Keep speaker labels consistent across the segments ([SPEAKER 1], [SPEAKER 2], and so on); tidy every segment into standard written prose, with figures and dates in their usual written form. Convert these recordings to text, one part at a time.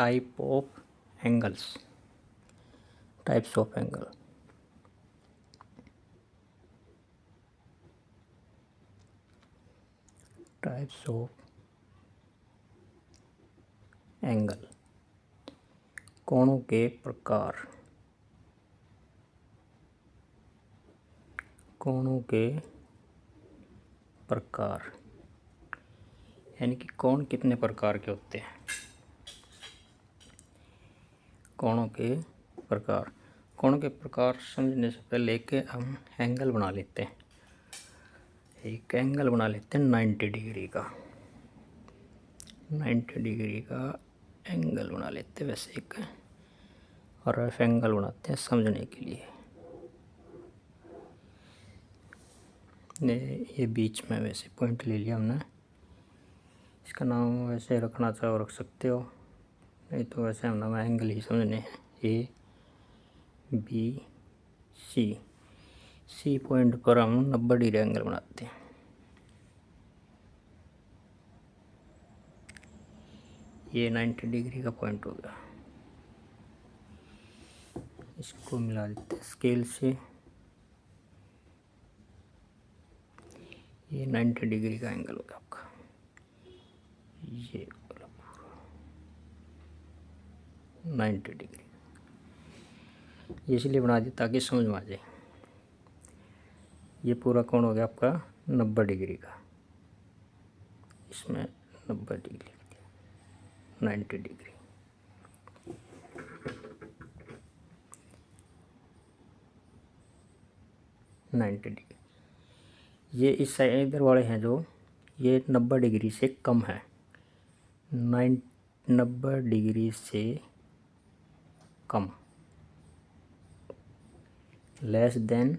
[SPEAKER 1] Type of angles, types of angle. Types of angle, कोणों के प्रकार, कोणों के प्रकार, यानी कि कोण कितने प्रकार के होते हैं। कोणों के प्रकार, कोणों के प्रकार समझने से पहले एक हम एंगल बना लेते हैं, एक एंगल बना लेते हैं 90 डिग्री का, 90 डिग्री का एंगल बना लेते हैं। वैसे एक रफ एंगल बनाते हैं समझने के लिए। ये बीच में वैसे पॉइंट ले लिया हमने, इसका नाम वैसे रखना चाहो रख सकते हो, नहीं तो वैसे हम नाम एंगल ही समझने हैं। A B C, C point पर हम 90 डिग्री एंगल बनाते हैं। ये 90 डिग्री का पॉइंट हो गया, इसको मिला देते हैं स्केल से। ये 90 डिग्री का एंगल हो गया आपका, ये 90 डिग्री, ये इसलिए बना दिया ताकि समझ में आ जाए। ये पूरा कोण हो गया आपका 90 डिग्री का, इसमें 90 डिग्री, 90 डिग्री। ये इस साइड इधर वाले हैं जो, ये 90 डिग्री से कम है, 90 डिग्री से कम, less than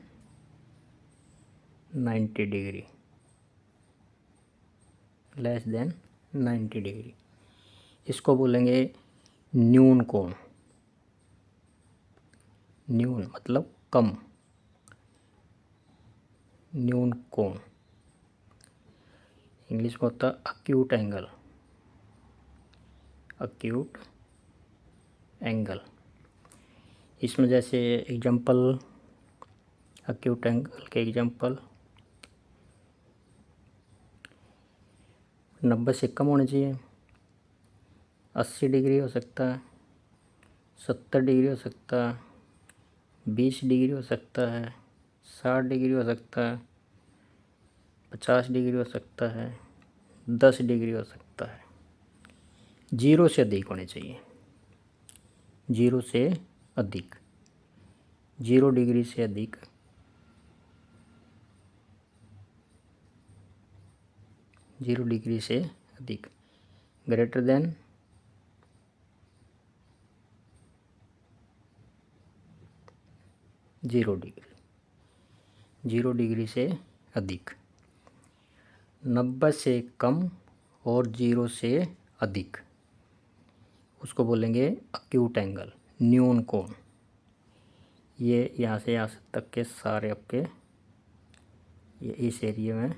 [SPEAKER 1] 90 degree, less than 90 degree, इसको बोलेंगे न्यून कोण। न्यून मतलब कम, न्यून कोण इंग्लिश में होता है अक्यूट एंगल, अक्यूट एंगल। इसमें जैसे एग्जांपल, अक्यूट एंगल के एग्जांपल 90 से कम होने चाहिए, 80 डिग्री हो सकता है, 70 डिग्री हो सकता है, 20 डिग्री हो सकता है, 60 डिग्री हो सकता है, 50 डिग्री हो सकता है, 10 डिग्री हो सकता है। 0 से अधिक होने चाहिए, 0 से अधिक, 0 डिग्री से अधिक, 0 डिग्री से अधिक, ग्रेटर देन 0 डिग्री, 0 डिग्री से अधिक, 90 से कम और 0 से अधिक, उसको बोलेंगे अक्यूट एंगल, न्यून कोण। ये यहाँ से यहाँ तक के सारे आपके, ये इस एरिया में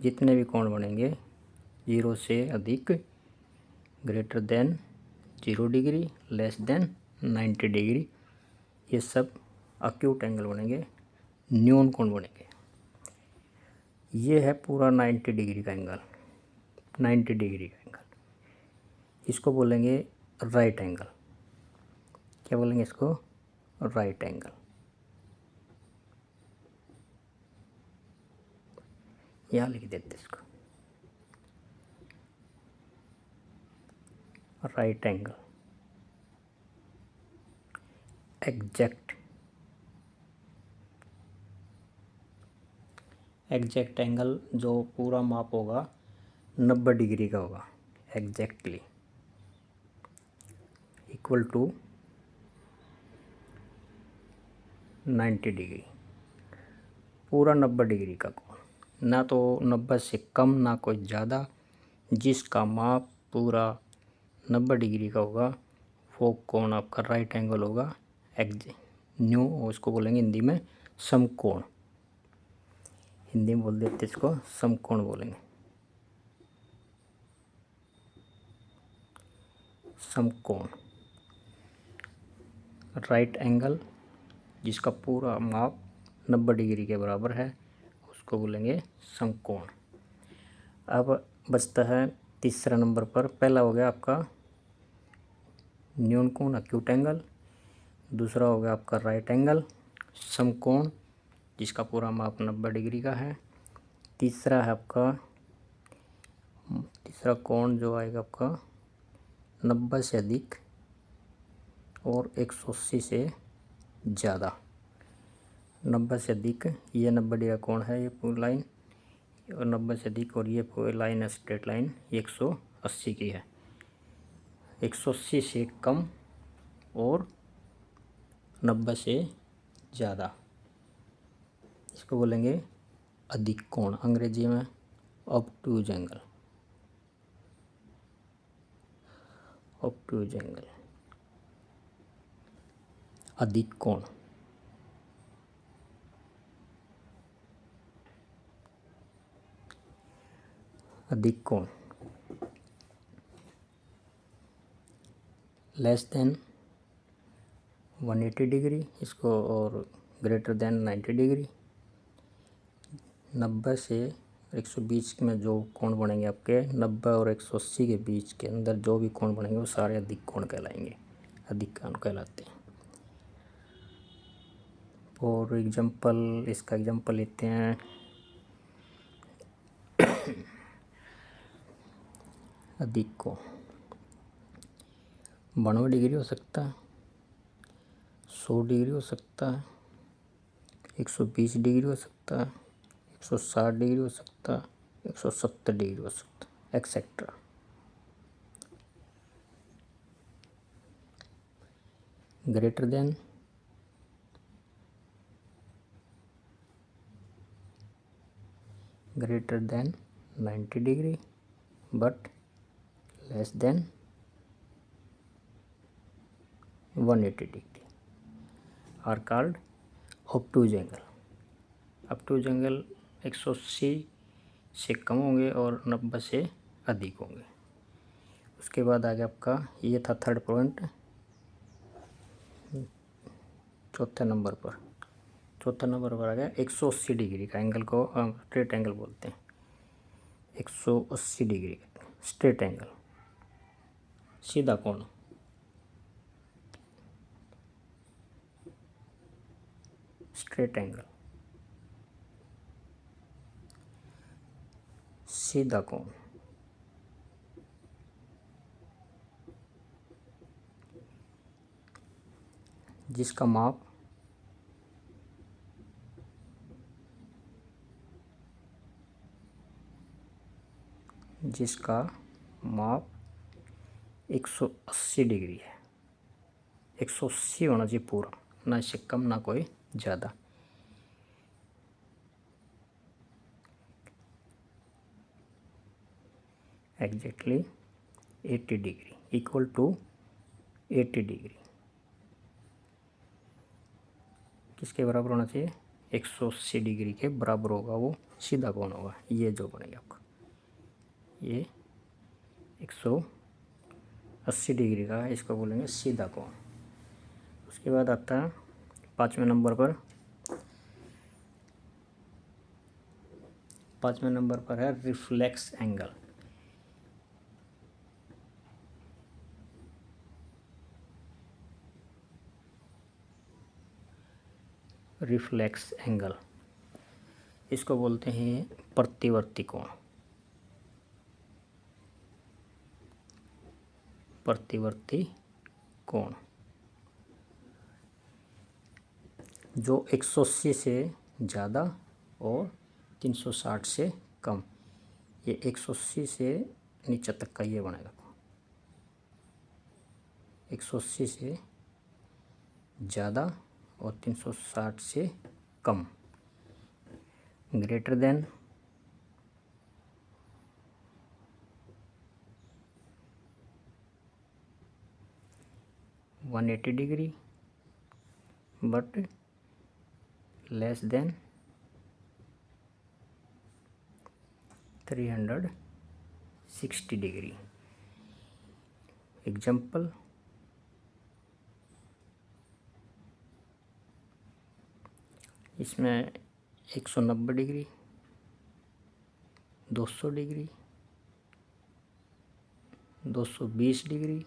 [SPEAKER 1] जितने भी कोण बनेंगे 0 से अधिक, greater than 0 degree, less than 90 degree, ये सब अक्यूट एंगल बनेंगे, न्यून कोण बनेंगे। ये है पूरा 90 डिग्री का एंगल, 90 डिग्री का एंगल, इसको बोलेंगे राइट एंगल। क्या बोलेंगे इसको? Right angle. यहाँ लिख देते इसको, right angle. Exact, exact angle जो पूरा माप होगा 90 डिग्री का होगा, एग्जैक्टली इक्वल टू 90 डिग्री, पूरा 90 डिग्री का कोण, ना तो 90 से कम ना कोई ज़्यादा, जिसका माप पूरा 90 डिग्री का होगा वो कोण आपका राइट एंगल होगा। न्यू, उसको बोलेंगे हिंदी में समकोण, हिंदी में बोल देते इसको समकोण बोलेंगे। समकोण। राइट एंगल जिसका पूरा माप 90 डिग्री के बराबर है उसको बोलेंगे समकोण। अब बचता है तीसरा नंबर पर, पहला हो गया आपका न्यून कोण एक्यूट एंगल, दूसरा हो गया आपका राइट एंगल समकोण जिसका पूरा माप 90 डिग्री का है, तीसरा है आपका तीसरा कोण जो आएगा आपका 90 से अधिक और 180 से ज़्यादा। 90 से अधिक ये 90 डिग्री का कोण है ये पूरी लाइन, और 90 से अधिक और ये पूरी लाइन है स्ट्रेट लाइन 180 की है। 180 से कम और 90 से ज़्यादा इसको बोलेंगे अधिक कोण, अंग्रेजी में ऑब्टूज एंगल। ऑब्टूज एंगल अधिक कोण। अधिक कोण लेस देन 180 डिग्री इसको, और ग्रेटर देन 90 डिग्री। 90 से 120 में जो कोण बनेंगे आपके 90 और 180 के बीच के अंदर जो भी कोण बनेंगे वो सारे अधिक कोण कहलाएंगे, अधिक कोण कहलाते हैं। फॉर एग्जांपल इसका एग्जांपल लेते हैं अधिक कोण 92 डिग्री हो सकता है, 100 डिग्री हो सकता है, 120 डिग्री हो सकता है, 160 डिग्री हो सकता है, 170 डिग्री हो सकता है, etcetera. Greater than greater than 90 degree but less than 180 degree are called obtuse angle। obtuse angle 180 से कम होंगे और 90 से अधिक होंगे। उसके बाद आ गया आपका, ये था थर्ड पॉइंट। चौथे नंबर पर आ गया 180 डिग्री का एंगल को स्ट्रेट एंगल बोलते हैं। 180 डिग्री स्ट्रेट एंगल सीधा कोण। स्ट्रेट एंगल सीधा कोण। जिसका माप जिसका माप 180 डिग्री है। 180 होना चाहिए पूरा, ना इससे कम ना कोई ज़्यादा। Exactly 80 degree equal to 80 degree किसके बराबर होना चाहिए? 180 डिग्री के बराबर होगा वो सीधा कोण होगा। ये जो बनेगा आपका ये 180 डिग्री का है, इसको बोलेंगे सीधा कोण। उसके बाद आता है 5वें नंबर पर। 5वें नंबर पर है रिफ्लेक्स एंगल। रिफ्लेक्स एंगल इसको बोलते हैं प्रतिवर्ती कोण। प्रतिवर्ती कोण जो 180 से ज़्यादा और 360 से कम। ये 180 से नीचे तक का ये बनेगा। 180 से ज़्यादा और 360 से कम। Greater than 180 degree but less than 360 degree. Example, इसमें 190 degree, 200 degree, 220 degree,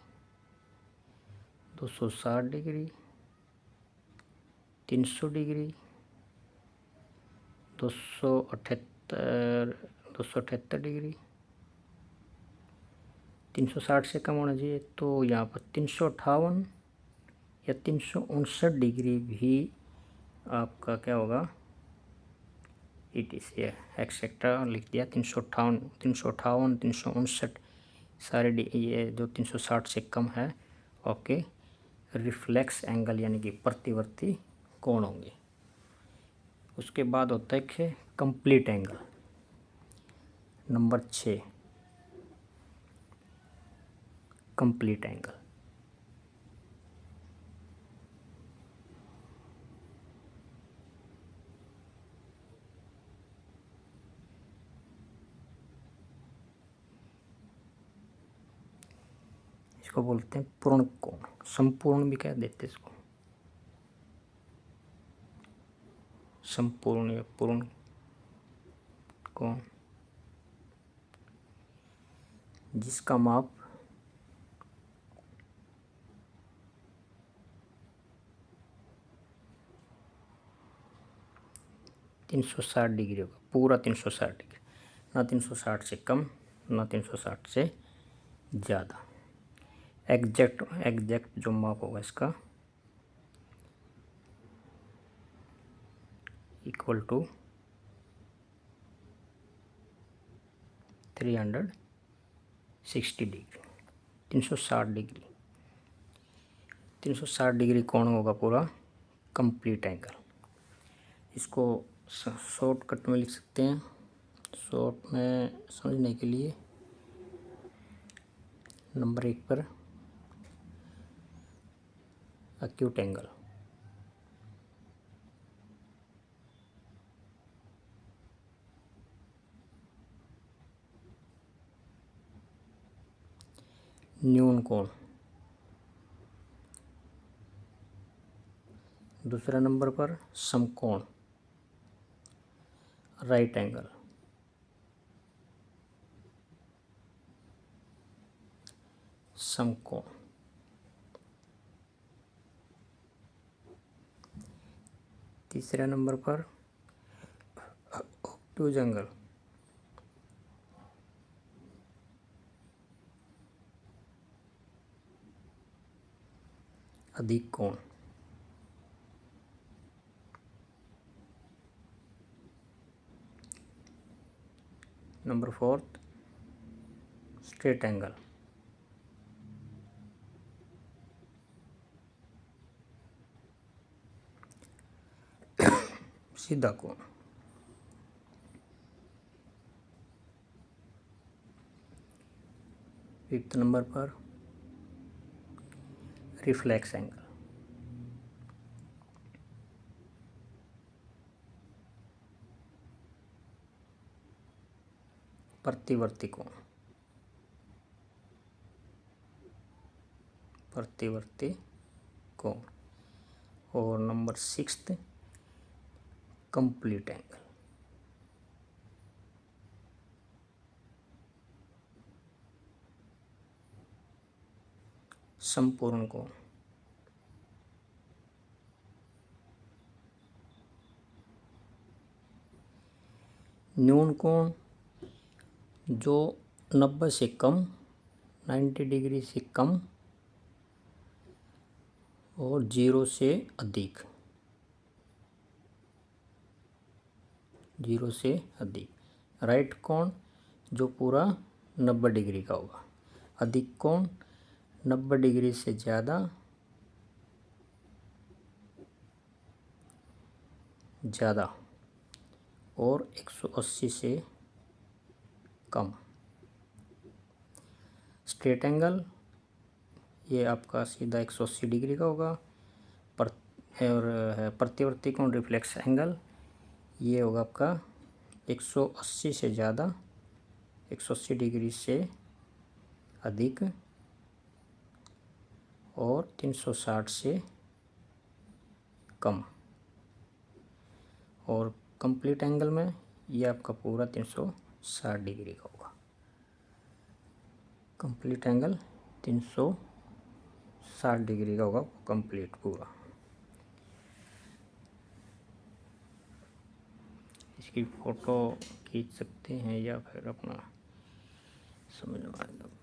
[SPEAKER 1] 260 degree, 300 degree, 278 degree, 360 से कम होना चाहिए, तो यहाँ पर 358 या 359 डिग्री भी आपका क्या होगा, ETC है, एक्सेट्रा लिख दिया। 358, 359 सारे ये जो 360 से कम है, ओके, रिफ्लेक्स एंगल यानी कि प्रतिवर्ती कोण होंगे। उसके बाद होता है complete angle, number 6, complete angle. इसको बोलते हैं पूर्ण कोण, संपूर्ण भी कह देते इसको, संपूर्ण या पूर्ण कोण, जिसका माप 360 डिग्री होगा, पूरा 360 डिग्री, ना 360 से कम ना 360 से ज़्यादा। एग्जैक्ट जो माप होगा इसका इक्वल टू 360 डिग्री, 360 डिग्री कोण होगा पूरा कंप्लीट एंगल। इसको शॉर्टकट में लिख सकते हैं, शॉर्ट में समझने के लिए नंबर 1 पर एक्यूट एंगल, न्यून कोण, दूसरा नंबर पर समकोण, राइट एंगल, समकोण, तीसरे नंबर पर ऑब्टूज एंगल, अधिक कोण, नंबर 4 स्ट्रेट एंगल, सीधा कोण, फिफ्थ नंबर पर रिफ्लेक्स एंगल, प्रतिवर्ती कोण, प्रतिवर्ती कोण, और नंबर 6 कंप्लीट एंगल। संपूर्ण कोण, न्यून कोण जो 90 से कम, 90 डिग्री से कम और 0 से अधिक, 0 से अधिक। राइट कोण जो पूरा 90 डिग्री का होगा। अधिक कोण 90 डिग्री से ज़्यादा, और 180 से कम। स्ट्रेट एंगल ये आपका सीधा 180 डिग्री का होगा। और प्रतिवर्ती कोण रिफ्लेक्स एंगल ये होगा आपका 180 से ज़्यादा, 180 डिग्री से अधिक और 360 से कम। और कंप्लीट एंगल में ये आपका पूरा 360 डिग्री का होगा। कंप्लीट एंगल 360 डिग्री का होगा कंप्लीट पूरा। इसकी फ़ोटो खींच सकते हैं या फिर अपना समझ में आएगा।